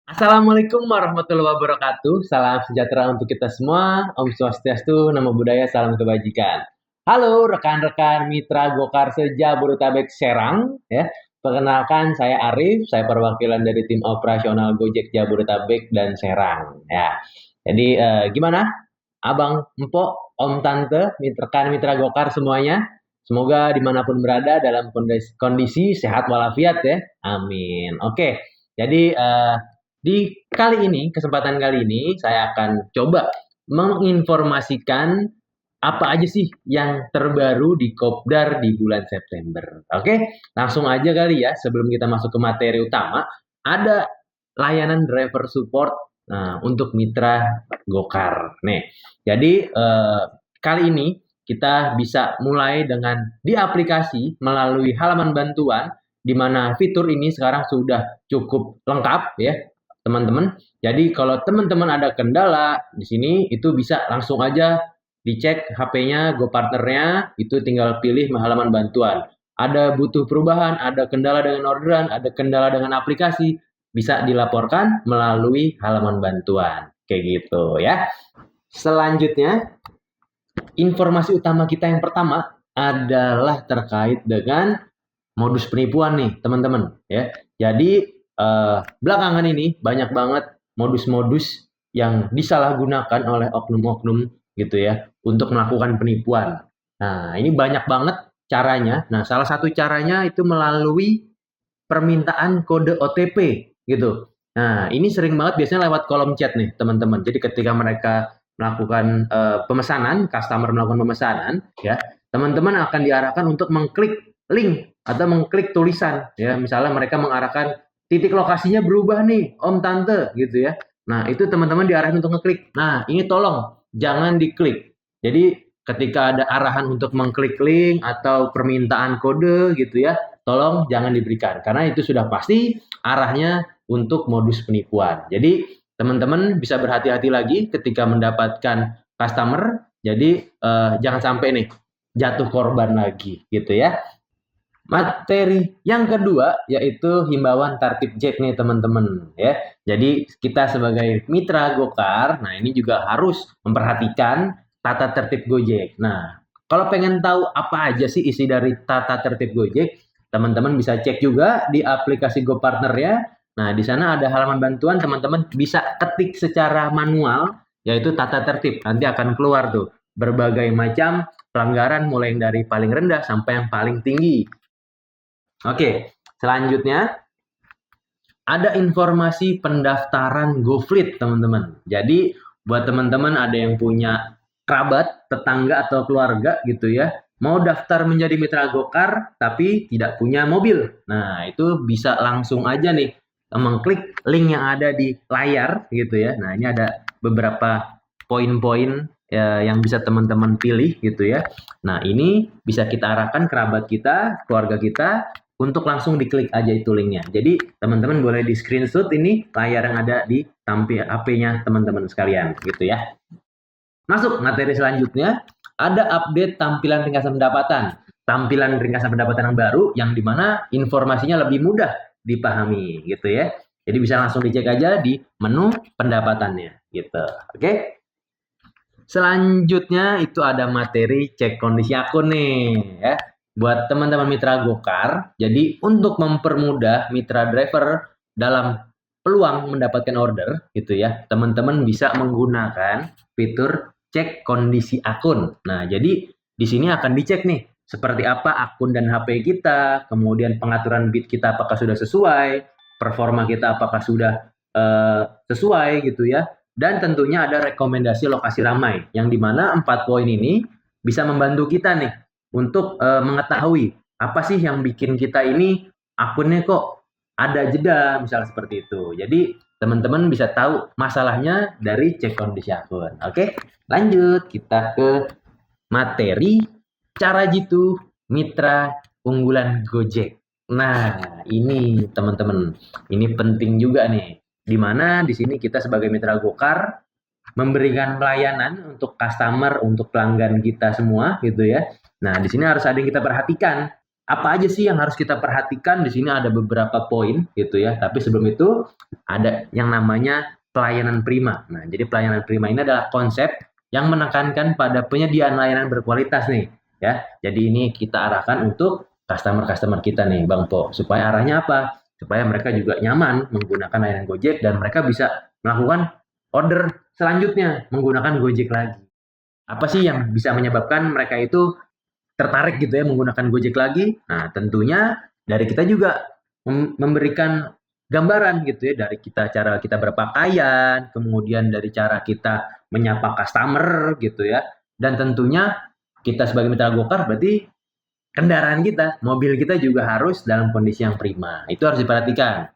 Assalamualaikum warahmatullahi wabarakatuh. Salam sejahtera untuk kita semua. Om Swastiastu, Namo Buddhaya, salam kebajikan. Halo rekan-rekan mitra Gokar Sejabodetabek Serang. Ya, perkenalkan saya Arif. Saya perwakilan dari tim operasional Gojek Jabodetabek dan Serang. Ya, jadi gimana, Abang, Empok, Om, Tante, rekan mitra Gokar semuanya? Semoga dimanapun berada dalam kondisi sehat walafiat ya. Amin. Oke, jadi di kesempatan kali ini, saya akan coba menginformasikan apa aja sih yang terbaru di Kopdar di bulan September. Oke, langsung aja kali ya, sebelum kita masuk ke materi utama, ada layanan driver support untuk mitra Gokar. Nih, jadi kali ini kita bisa mulai dengan di aplikasi melalui halaman bantuan, di mana fitur ini sekarang sudah cukup lengkap ya, teman-teman. Jadi kalau teman-teman ada kendala di sini itu bisa langsung aja dicek HP-nya, GoPartner-nya, itu tinggal pilih halaman bantuan. Ada butuh perubahan, ada kendala dengan orderan, ada kendala dengan aplikasi, bisa dilaporkan melalui halaman bantuan. Kayak gitu ya. Selanjutnya, informasi utama kita yang pertama adalah terkait dengan modus penipuan nih, teman-teman ya. Jadi belakangan ini banyak banget modus-modus yang disalahgunakan oleh oknum-oknum gitu ya untuk melakukan penipuan. Nah, ini banyak banget caranya. Nah, salah satu caranya itu melalui permintaan kode OTP gitu. Nah, ini sering banget biasanya lewat kolom chat nih, teman-teman. Jadi ketika mereka melakukan pemesanan, customer melakukan pemesanan, ya, teman-teman akan diarahkan untuk mengklik link atau mengklik tulisan, ya. Misalnya mereka mengarahkan titik lokasinya berubah nih, Om Tante, gitu ya. Nah, itu teman-teman diarahin untuk ngeklik. Nah, ini tolong jangan diklik. Jadi ketika ada arahan untuk mengklik link atau permintaan kode gitu ya, tolong jangan diberikan karena itu sudah pasti arahnya untuk modus penipuan. Jadi teman-teman bisa berhati-hati lagi ketika mendapatkan customer. Jadi jangan sampai nih jatuh korban lagi gitu ya. Materi yang kedua yaitu himbauan tertib Jack nih teman-teman ya. Jadi kita sebagai mitra Gokar, nah ini juga harus memperhatikan tata tertib Gojek. Nah, kalau pengen tahu apa aja sih isi dari tata tertib Gojek, teman-teman bisa cek juga di aplikasi GoPartner ya. Nah, di sana ada halaman bantuan, teman-teman bisa ketik secara manual yaitu tata tertib. Nanti akan keluar tuh berbagai macam pelanggaran mulai dari paling rendah sampai yang paling tinggi. Oke, selanjutnya ada informasi pendaftaran GoFleet, teman-teman. Jadi, buat teman-teman ada yang punya kerabat, tetangga, atau keluarga gitu ya, mau daftar menjadi mitra Gokar, tapi tidak punya mobil. Nah, itu bisa langsung aja nih, mengklik link yang ada di layar gitu ya. Nah, ini ada beberapa poin-poin ya, yang bisa teman-teman pilih gitu ya. Nah, ini bisa kita arahkan kerabat kita, keluarga kita, untuk langsung diklik aja itu linknya. Jadi teman-teman boleh di screenshot ini layar yang ada di tampil HP-nya teman-teman sekalian gitu ya. Masuk materi selanjutnya, ada update tampilan ringkasan pendapatan. Tampilan ringkasan pendapatan yang baru yang dimana informasinya lebih mudah dipahami gitu ya. Jadi bisa langsung dicek aja di menu pendapatannya gitu. Oke. Selanjutnya itu ada materi cek kondisi akun nih ya. Buat teman-teman mitra Gokar, jadi untuk mempermudah mitra driver dalam peluang mendapatkan order gitu ya, teman-teman bisa menggunakan fitur cek kondisi akun. Nah, jadi di sini akan dicek nih seperti apa akun dan HP kita, kemudian pengaturan bit kita apakah sudah sesuai, performa kita apakah sudah sesuai gitu ya. Dan tentunya ada rekomendasi lokasi ramai, yang dimana 4 poin ini bisa membantu kita nih untuk mengetahui apa sih yang bikin kita ini akunnya kok ada jeda, misalnya seperti itu. Jadi teman-teman bisa tahu masalahnya dari cek kondisi akun. Oke, lanjut kita ke materi cara jitu mitra unggulan Gojek. Nah, ini teman-teman, ini penting juga nih. Di mana di sini kita sebagai mitra Gokar memberikan pelayanan untuk customer, untuk pelanggan kita semua gitu ya. Nah, di sini harus ada yang kita perhatikan. Apa aja sih yang harus kita perhatikan? Di sini ada beberapa poin gitu ya. Tapi sebelum itu ada yang namanya pelayanan prima. Nah, jadi pelayanan prima ini adalah konsep yang menekankan pada penyediaan layanan berkualitas nih, ya. Jadi ini kita arahkan untuk customer-customer kita nih, Bang Po. Supaya arahnya apa? Supaya mereka juga nyaman menggunakan layanan Gojek dan mereka bisa melakukan order selanjutnya menggunakan Gojek lagi. Apa sih yang bisa menyebabkan mereka itu tertarik gitu ya menggunakan Gojek lagi? Nah, tentunya dari kita juga memberikan gambaran gitu ya dari kita cara kita berpakaian, kemudian dari cara kita menyapa customer gitu ya. Dan tentunya kita sebagai mitra Gokar berarti kendaraan kita, mobil kita juga harus dalam kondisi yang prima. Itu harus diperhatikan.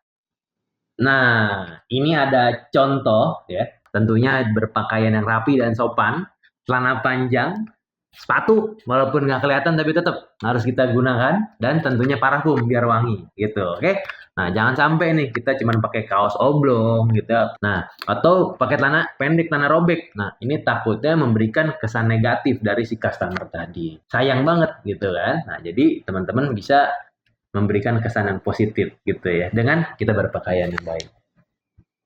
Nah, ini ada contoh ya, tentunya berpakaian yang rapi dan sopan, celana panjang, sepatu walaupun nggak kelihatan tapi tetap harus kita gunakan dan tentunya parfum biar wangi gitu. Oke. Nah, jangan sampai nih kita cuma pakai kaos oblong gitu. Nah, atau pakai celana pendek, celana robek. Nah, ini takutnya memberikan kesan negatif dari si customer tadi. Sayang banget gitu kan. Nah, jadi teman-teman bisa memberikan kesan yang positif gitu ya dengan kita berpakaian yang baik.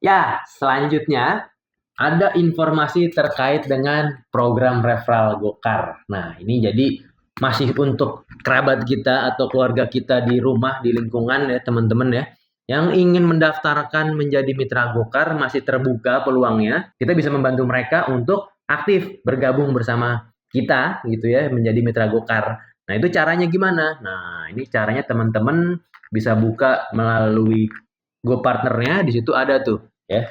Ya, selanjutnya ada informasi terkait dengan program referral Gokar. Nah, ini jadi masih untuk kerabat kita atau keluarga kita di rumah, di lingkungan ya teman-teman ya. Yang ingin mendaftarkan menjadi mitra Gokar masih terbuka peluangnya. Kita bisa membantu mereka untuk aktif bergabung bersama kita gitu ya menjadi mitra Gokar. Nah, itu caranya gimana? Nah, ini caranya teman-teman bisa buka melalui GoPartner-nya, di situ ada tuh ya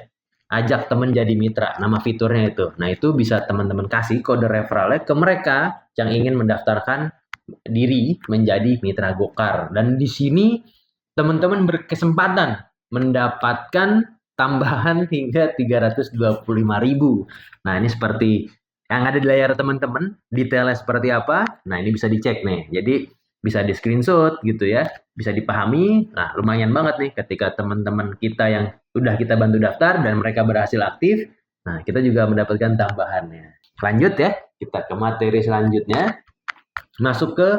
ajak temen jadi mitra, nama fiturnya itu. Nah, itu bisa teman-teman kasih kode referralnya ke mereka yang ingin mendaftarkan diri menjadi mitra Gokar. Dan di sini teman-teman berkesempatan mendapatkan tambahan hingga 325.000. Nah, ini seperti yang ada di layar teman-teman, detailnya seperti apa. Nah, ini bisa dicek nih. Jadi bisa di screenshot gitu ya, bisa dipahami. Nah, lumayan banget nih ketika teman-teman kita yang udah kita bantu daftar dan mereka berhasil aktif. Nah, kita juga mendapatkan tambahannya. Lanjut ya, kita ke materi selanjutnya. Masuk ke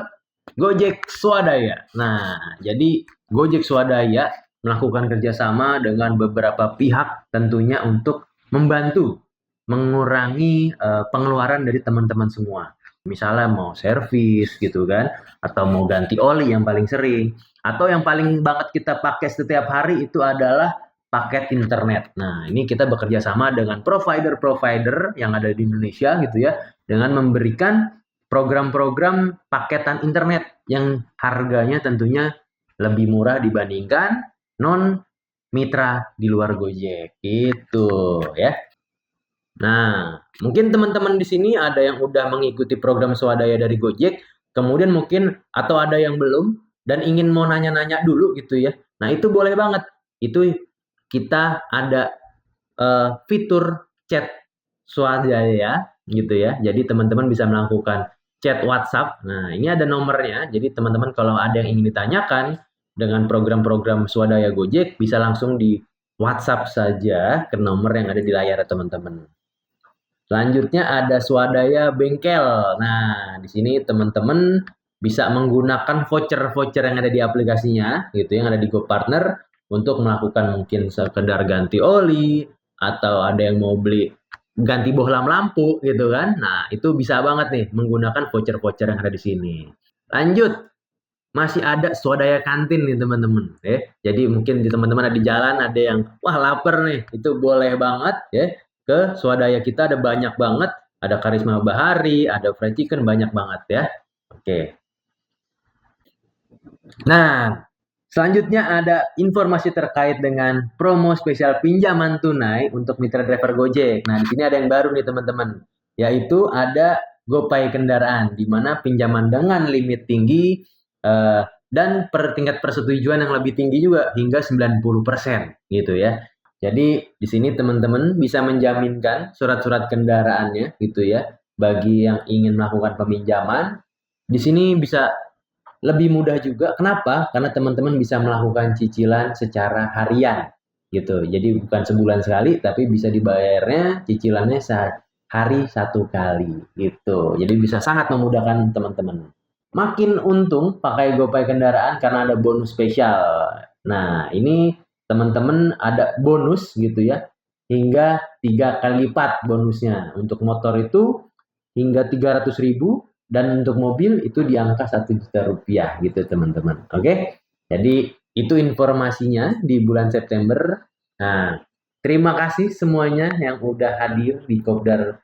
Gojek Swadaya. Nah, jadi Gojek Swadaya melakukan kerjasama dengan beberapa pihak tentunya untuk membantu mengurangi pengeluaran dari teman-teman semua. Misalnya mau servis gitu kan, atau mau ganti oli yang paling sering, atau yang paling banget kita pakai setiap hari itu adalah paket internet. Nah, ini kita bekerja sama dengan provider-provider yang ada di Indonesia gitu ya, dengan memberikan program-program paketan internet yang harganya tentunya lebih murah dibandingkan non mitra di luar Gojek. Gitu ya. Nah, mungkin teman-teman di sini ada yang udah mengikuti program swadaya dari Gojek, kemudian mungkin atau ada yang belum dan ingin mau nanya-nanya dulu gitu ya. Nah, itu boleh banget. Itu kita ada fitur chat swadaya gitu ya. Jadi teman-teman bisa melakukan chat WhatsApp. Nah, ini ada nomornya. Jadi teman-teman kalau ada yang ingin ditanyakan dengan program-program swadaya Gojek bisa langsung di WhatsApp saja ke nomor yang ada di layar teman-teman. Selanjutnya ada swadaya bengkel. Nah, di sini teman-teman bisa menggunakan voucher-voucher yang ada di aplikasinya, gitu, yang ada di GoPartner untuk melakukan mungkin sekedar ganti oli atau ada yang mau beli ganti bohlam lampu, gitu kan? Nah, itu bisa banget nih menggunakan voucher-voucher yang ada di sini. Lanjut, masih ada swadaya kantin nih teman-teman. Jadi mungkin di teman-teman ada di jalan ada yang wah lapar nih, itu boleh banget ya ke swadaya kita ada banyak banget, ada Karisma Bahari, ada fried chicken banyak banget ya. Oke. Nah, selanjutnya ada informasi terkait dengan promo spesial pinjaman tunai untuk mitra driver Gojek. Nah, di sini ada yang baru nih teman-teman, yaitu ada GoPay kendaraan di mana pinjaman dengan limit tinggi dan per tingkat persetujuan yang lebih tinggi juga hingga 90% gitu ya. Jadi di sini teman-teman bisa menjaminkan surat-surat kendaraannya gitu ya bagi yang ingin melakukan peminjaman. Di sini bisa lebih mudah juga. Kenapa? Karena teman-teman bisa melakukan cicilan secara harian gitu. Jadi bukan sebulan sekali tapi bisa dibayarnya cicilannya sehari satu kali gitu. Jadi bisa sangat memudahkan teman-teman. makin untung pakai GoPay kendaraan karena ada bonus spesial. Nah, ini teman-teman ada bonus gitu ya, hingga 3 kali lipat bonusnya. Untuk motor itu hingga 300.000 dan untuk mobil itu di angka 1 juta rupiah gitu teman-teman. Oke, jadi itu informasinya di bulan September. Nah, terima kasih semuanya yang udah hadir di Kopdar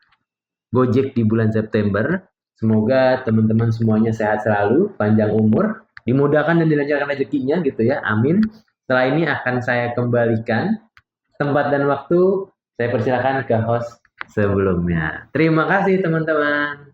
Gojek di bulan September. Semoga teman-teman semuanya sehat selalu, panjang umur, dimudahkan dan dilancarkan rezekinya gitu ya. Amin. Setelah ini akan saya kembalikan tempat dan waktu. Saya persilakan ke host sebelumnya. Terima kasih teman-teman.